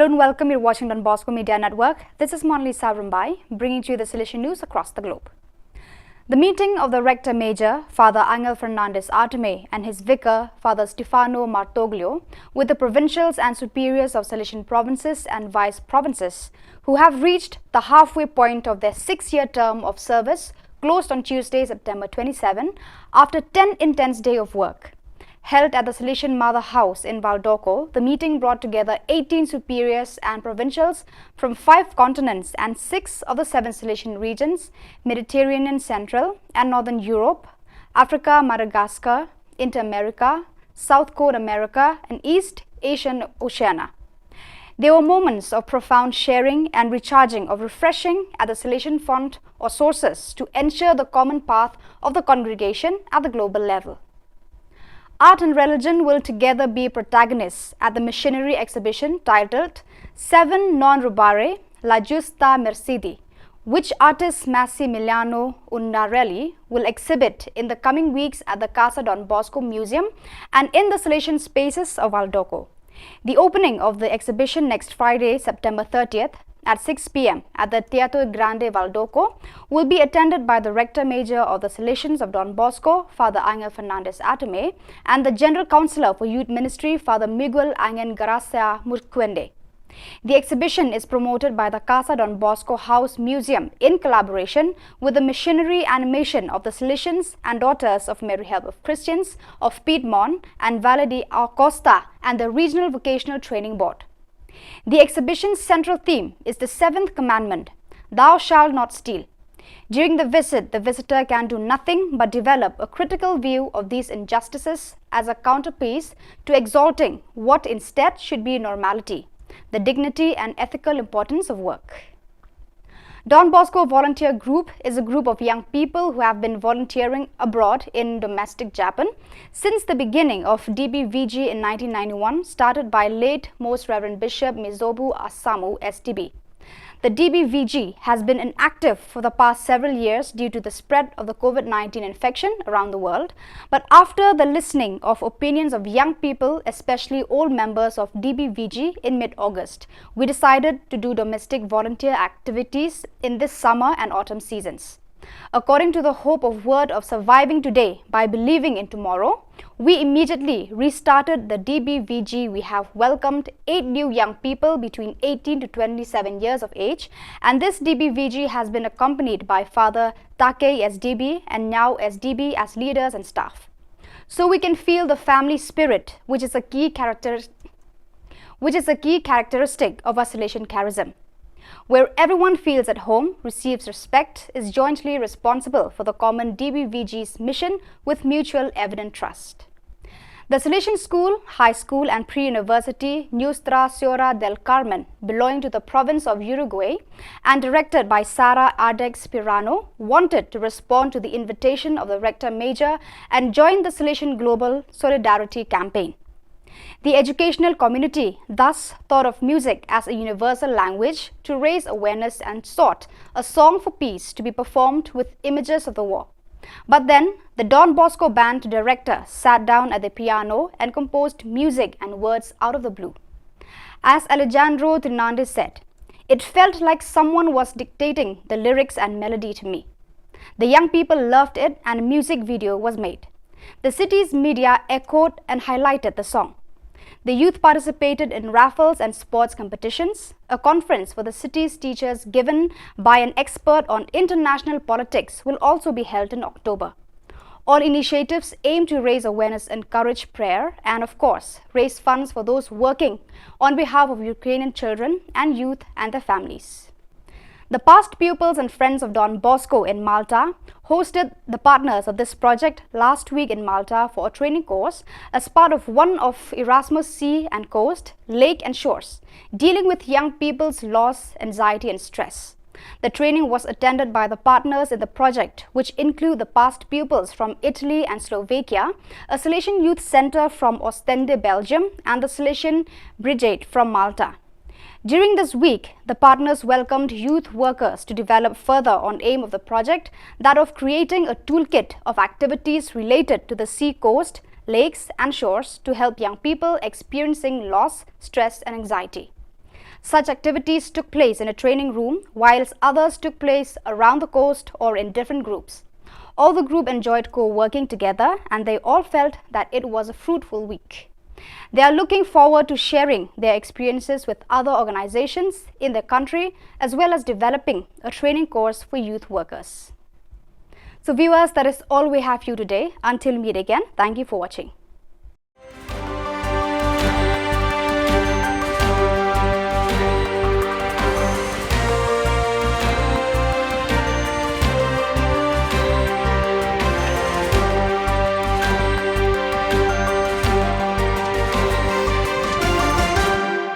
Hello and welcome. You're watching on Bosco Media Network. This is Monali Savrambai, bringing to you the Salesian news across the globe. The meeting of the Rector Major, Father Angel Fernandez Artime, and his vicar, Father Stefano Martoglio, with the provincials and superiors of Salesian provinces and vice provinces, who have reached the halfway point of their 6-year term of service, closed on Tuesday, September 27, after 10 intense days of work. Held at the Salesian Mother House in Valdocco, the meeting brought together 18 superiors and provincials from 5 continents and 6 of the 7 Salesian regions: Mediterranean, Central and Northern Europe, Africa, Madagascar, Inter-America, South Cone America and East Asian Oceania. There were moments of profound sharing and recharging of refreshing at the Salesian font or sources to ensure the common path of the congregation at the global level. Art and religion will together be protagonists at the missionary exhibition titled Seven Non Rubare La Giusta Mercedi, which artist Massimiliano Undarelli will exhibit in the coming weeks at the Casa Don Bosco Museum and in the Salesian spaces of Valdocco. The opening of the exhibition next Friday, September 30th, at 6 p.m. at the Teatro Grande Valdocco will be attended by the Rector Major of the Salesians of Don Bosco, Father Angel Fernandez Artime, and the General Counsellor for Youth Ministry, Father Miguel Angel Garcia Murquende. The exhibition is promoted by the Casa Don Bosco House Museum in collaboration with the missionary animation of the Salesians and Daughters of Mary Help of Christians of Piedmont and Valle de Acosta and the Regional Vocational Training Board. The exhibition's central theme is the 7th commandment, "Thou shalt not steal." During the visit, the visitor can do nothing but develop a critical view of these injustices as a counterpiece to exalting what instead should be normality, the dignity and ethical importance of work. Don Bosco Volunteer Group is a group of young people who have been volunteering abroad in domestic Japan since the beginning of DBVG in 1991, started by late Most Reverend Bishop Mizobu Asamu SDB. The DBVG has been inactive for the past several years due to the spread of the COVID-19 infection around the world, but after the listening of opinions of young people, especially old members of DBVG in mid-August, we decided to do domestic volunteer activities in this summer and autumn seasons. According to the hope of word of surviving today by believing in tomorrow, we immediately restarted the DBVG. We have welcomed 8 new young people between 18 to 27 years of age, and this DBVG has been accompanied by Father Take SDB and now SDB as leaders and staff. So we can feel the family spirit, which is a key characteristic of our Salesian charism, where everyone feels at home, receives respect, is jointly responsible for the common DBVG's mission with mutual evident trust. The Salesian School, High School and Pre-University Nuestra Señora del Carmen, belonging to the province of Uruguay and directed by Sara Ardex Pirano, wanted to respond to the invitation of the Rector Major and join the Salesian Global Solidarity Campaign. The educational community thus thought of music as a universal language to raise awareness and sought a song for peace to be performed with images of the war. But then, the Don Bosco band director sat down at the piano and composed music and words out of the blue. As Alejandro Trinandes said, "It felt like someone was dictating the lyrics and melody to me." The young people loved it and a music video was made. The city's media echoed and highlighted the song. The youth participated in raffles and sports competitions. A conference for the city's teachers given by an expert on international politics will also be held in October. All initiatives aim to raise awareness, encourage prayer, and of course, raise funds for those working on behalf of Ukrainian children and youth and their families. The past pupils and friends of Don Bosco in Malta hosted the partners of this project last week in Malta for a training course as part of one of Erasmus Sea and Coast, Lake and Shores, dealing with young people's loss, anxiety and stress. The training was attended by the partners in the project, which include the past pupils from Italy and Slovakia, a Salesian Youth Center from Ostende, Belgium, and the Salesian Brigade from Malta. During this week, the partners welcomed youth workers to develop further on aim of the project, that of creating a toolkit of activities related to the sea coast, lakes and shores to help young people experiencing loss, stress and anxiety. Such activities took place in a training room, whilst others took place around the coast or in different groups. All the group enjoyed co-working together, and they all felt that it was a fruitful week. They are looking forward to sharing their experiences with other organizations in their country, as well as developing a training course for youth workers. So viewers, that is all we have for you today. Until we meet again, thank you for watching.